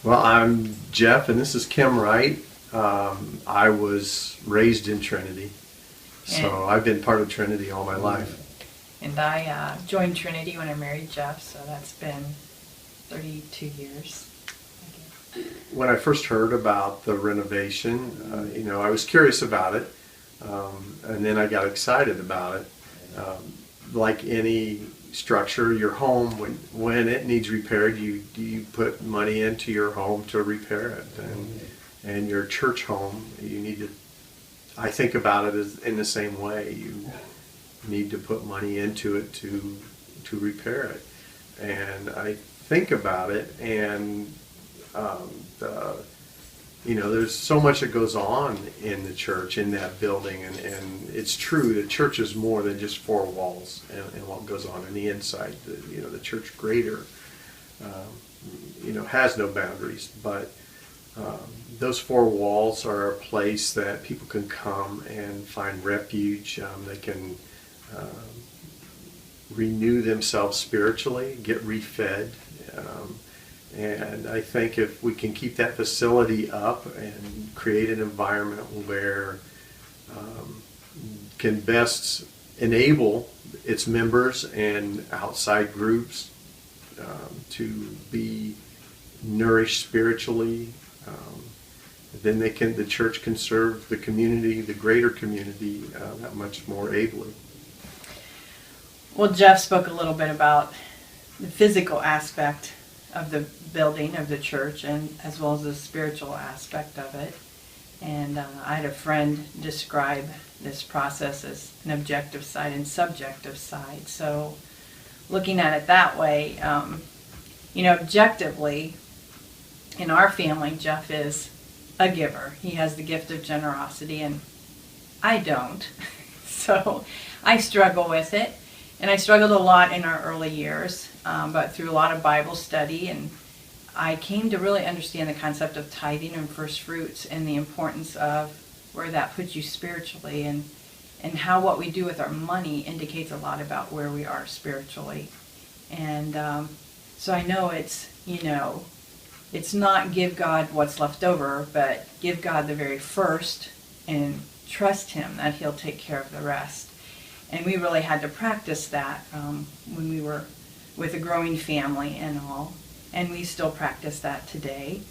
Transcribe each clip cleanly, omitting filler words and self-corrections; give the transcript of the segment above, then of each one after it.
Well, I'm Jeff, and this is Kim Wright. I was raised in Trinity, so I've been part of Trinity all my life. And I joined Trinity when I married Jeff, so that's been 32 years. When I first heard about the renovation, I was curious about it, and then I got excited about it. Like any structure, your home, when it needs repaired, you put money into your home to repair it, and your church home, you need to. I think about it as in the same way. You need to put money into it to repair it, and I think about it, and there's so much that goes on in the church, in that building, and it's true that church is more than just four walls and what goes on in the inside. The church greater, has no boundaries, but those four walls are a place that people can come and find refuge. They can renew themselves spiritually, get refed. And I think if we can keep that facility up and create an environment where can best enable its members and outside groups to be nourished spiritually, then the church can serve the community, the greater community, that much more ably. Well, Jeff spoke a little bit about the physical aspect of the building of the church, and as well as the spiritual aspect of it. And I had a friend describe this process as an objective side and subjective side. So looking at it that way, objectively, in our family, Jeff is a giver. He has the gift of generosity, and I don't. So I struggle with it. And I struggled a lot in our early years, but through a lot of Bible study, and I came to really understand the concept of tithing and first fruits and the importance of where that puts you spiritually, and how what we do with our money indicates a lot about where we are spiritually. And so I know it's not give God what's left over, but give God the very first and trust Him that He'll take care of the rest. And we really had to practice that when we were with a growing family and all. And we still practice that today.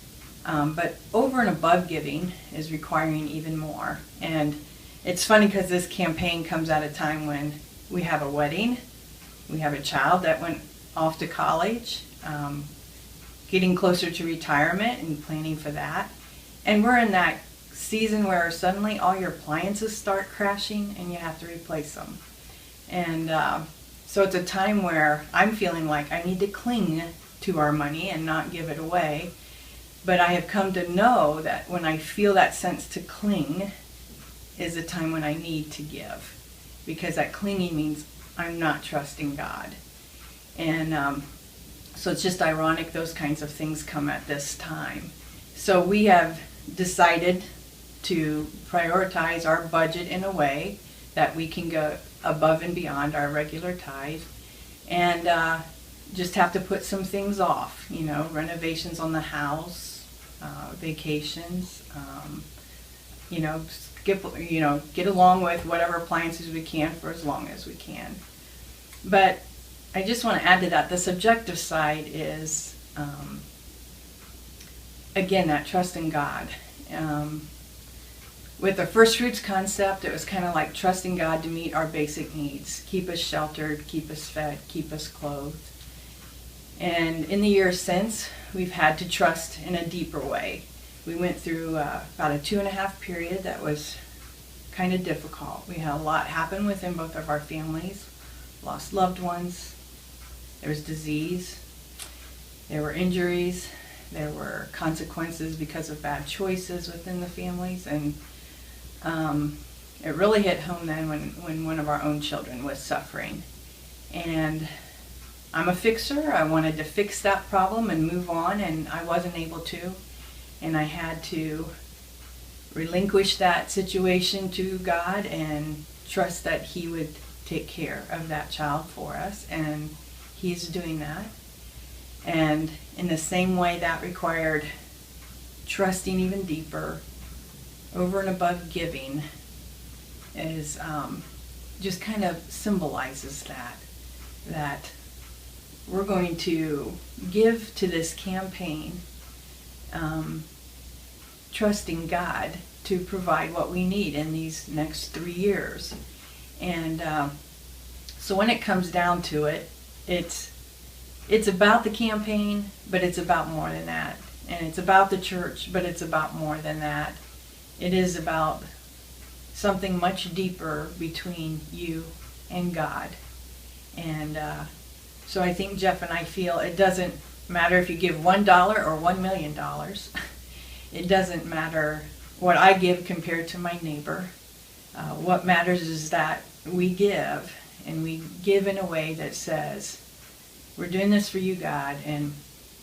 But over and above giving is requiring even more. And it's funny because this campaign comes at a time when we have a wedding, we have a child that went off to college, getting closer to retirement and planning for that. And we're in that season where suddenly all your appliances start crashing and you have to replace them. And so it's a time where I'm feeling like I need to cling to our money and not give it away. But I have come to know that when I feel that sense to cling is a time when I need to give. Because that clinging means I'm not trusting God. And so it's just ironic those kinds of things come at this time. So we have decided to prioritize our budget in a way that we can go above and beyond our regular tithe, and just have to put some things off, renovations on the house, vacations, get along with whatever appliances we can for as long as we can. But I just want to add to that, the subjective side is, again, that trust in God. With the first fruits concept, it was kind of like trusting God to meet our basic needs, keep us sheltered, keep us fed, keep us clothed. And in the years since, we've had to trust in a deeper way. We went through about a 2.5 period that was kind of difficult. We had a lot happen within both of our families, lost loved ones, there was disease, there were injuries, there were consequences because of bad choices within the families, and it really hit home then when one of our own children was suffering. And I'm a fixer. I wanted to fix that problem and move on, and I wasn't able to. And I had to relinquish that situation to God and trust that He would take care of that child for us, and He's doing that. And in the same way, that required trusting even deeper, over and above giving, is just kind of symbolizes that we're going to give to this campaign, trusting God to provide what we need in these next 3 years. And so when it comes down to it, it's about the campaign, but it's about more than that. And it's about the church, but it's about more than that. It is about something much deeper between you and God. And so I think Jeff and I feel it doesn't matter if you give $1 or $1 million. It doesn't matter what I give compared to my neighbor. What matters is that we give, and we give in a way that says, we're doing this for you, God, and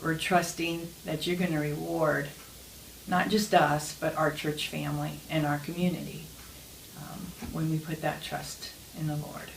we're trusting that you're going to reward not just us, but our church family and our community when we put that trust in the Lord.